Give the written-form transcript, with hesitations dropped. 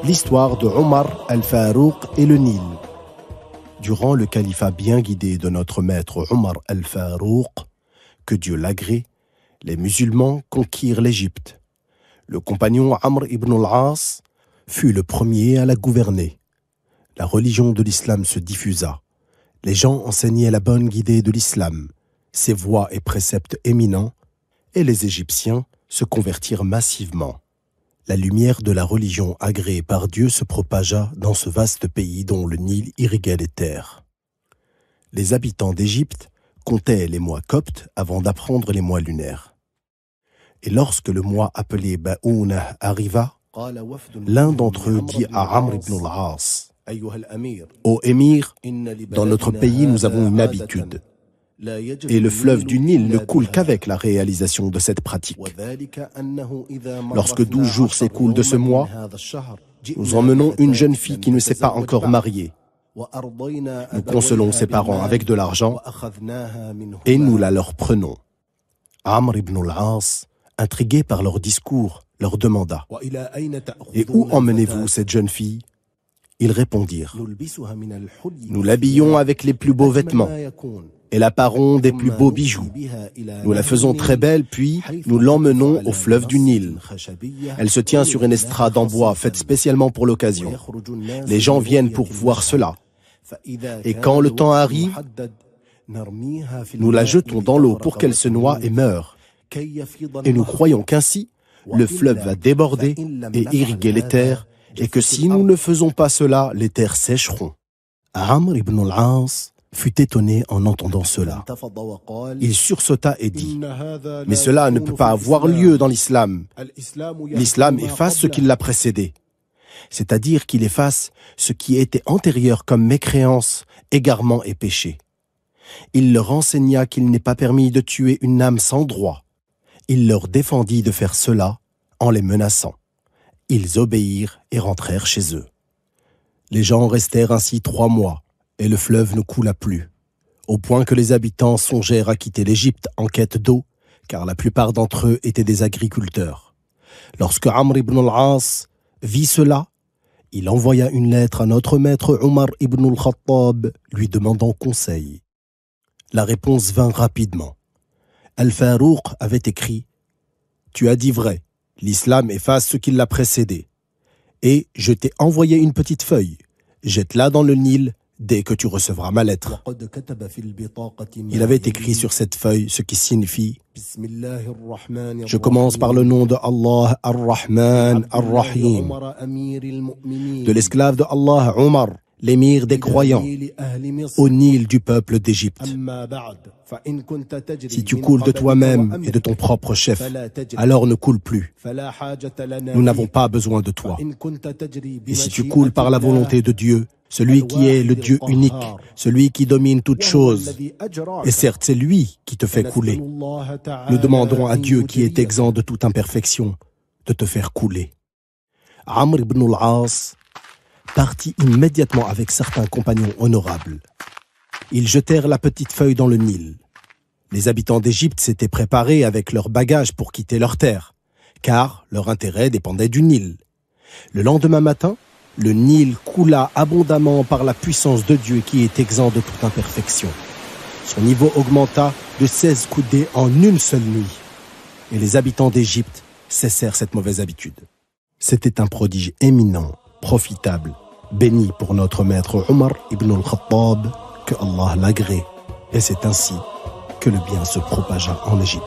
L'histoire de Omar al-Farouq et le Nil. Durant le califat bien guidé de notre maître Omar al-Farouq, que Dieu l'agrée, les musulmans conquirent l'Égypte. Le compagnon Amr ibn al-As fut le premier à la gouverner. La religion de l'islam se diffusa. Les gens enseignaient la bonne guidée de l'islam, ses voies et préceptes éminents, et les Égyptiens se convertirent massivement. La lumière de la religion agréée par Dieu se propagea dans ce vaste pays dont le Nil irriguait les terres. Les habitants d'Égypte comptaient les mois coptes avant d'apprendre les mois lunaires. Et lorsque le mois appelé Ba'ouna arriva, l'un d'entre eux dit à Amr ibn al-As, « Ô émir, dans notre pays nous avons une habitude. Et le fleuve du Nil ne coule qu'avec la réalisation de cette pratique. Lorsque 12 jours s'écoulent de ce mois, nous emmenons une jeune fille qui ne s'est pas encore mariée. Nous consolons ses parents avec de l'argent et nous la leur prenons. » Amr ibn al-As, intrigué par leur discours, leur demanda, « Et où emmenez-vous cette jeune fille ?» Ils répondirent, « Nous l'habillons avec les plus beaux vêtements et la parons des plus beaux bijoux. Nous la faisons très belle, puis nous l'emmenons au fleuve du Nil. Elle se tient sur une estrade en bois faite spécialement pour l'occasion. Les gens viennent pour voir cela. Et quand le temps arrive, nous la jetons dans l'eau pour qu'elle se noie et meure. Et nous croyons qu'ainsi, le fleuve va déborder et irriguer les terres, et que si nous ne faisons pas cela, les terres sécheront. » Amr ibn al-As fut étonné en entendant cela. Il sursauta et dit, « Mais cela ne peut pas avoir lieu dans l'islam. L'islam efface ce qui l'a précédé. » C'est-à-dire qu'il efface ce qui était antérieur comme mécréance, égarement et péché. Il leur enseigna qu'il n'est pas permis de tuer une âme sans droit. Il leur défendit de faire cela en les menaçant. Ils obéirent et rentrèrent chez eux. Les gens restèrent ainsi 3 mois, et le fleuve ne coula plus, au point que les habitants songèrent à quitter l'Égypte en quête d'eau, car la plupart d'entre eux étaient des agriculteurs. Lorsque Amr ibn al-As vit cela, il envoya une lettre à notre maître Omar ibn al-Khattab, lui demandant conseil. La réponse vint rapidement. Al-Farouq avait écrit « Tu as dit vrai, l'islam efface ce qui l'a précédé. Et je t'ai envoyé une petite feuille. Jette-la dans le Nil dès que tu recevras ma lettre. » Il avait écrit sur cette feuille ce qui signifie « Je commence par le nom de Allah Ar-Rahman Ar-Rahim, de l'esclave de Allah Omar, l'émir des croyants, au Nil du peuple d'Égypte. Si tu coules de toi-même et de ton propre chef, alors ne coule plus. Nous n'avons pas besoin de toi. Et si tu coules par la volonté de Dieu, celui qui est le Dieu unique, celui qui domine toutes choses, et certes c'est lui qui te fait couler, nous demanderons à Dieu qui est exempt de toute imperfection de te faire couler. » Amr ibn al-As partit immédiatement avec certains compagnons honorables. Ils jetèrent la petite feuille dans le Nil. Les habitants d'Égypte s'étaient préparés avec leurs bagages pour quitter leur terre, car leur intérêt dépendait du Nil. Le lendemain matin, le Nil coula abondamment par la puissance de Dieu qui est exempt de toute imperfection. Son niveau augmenta de 16 coudées en une seule nuit. Et les habitants d'Égypte cessèrent cette mauvaise habitude. C'était un prodige éminent, profitable, béni pour notre maître Omar ibn al-Khattab, que Allah l'agrée. Et c'est ainsi que le bien se propagea en Égypte.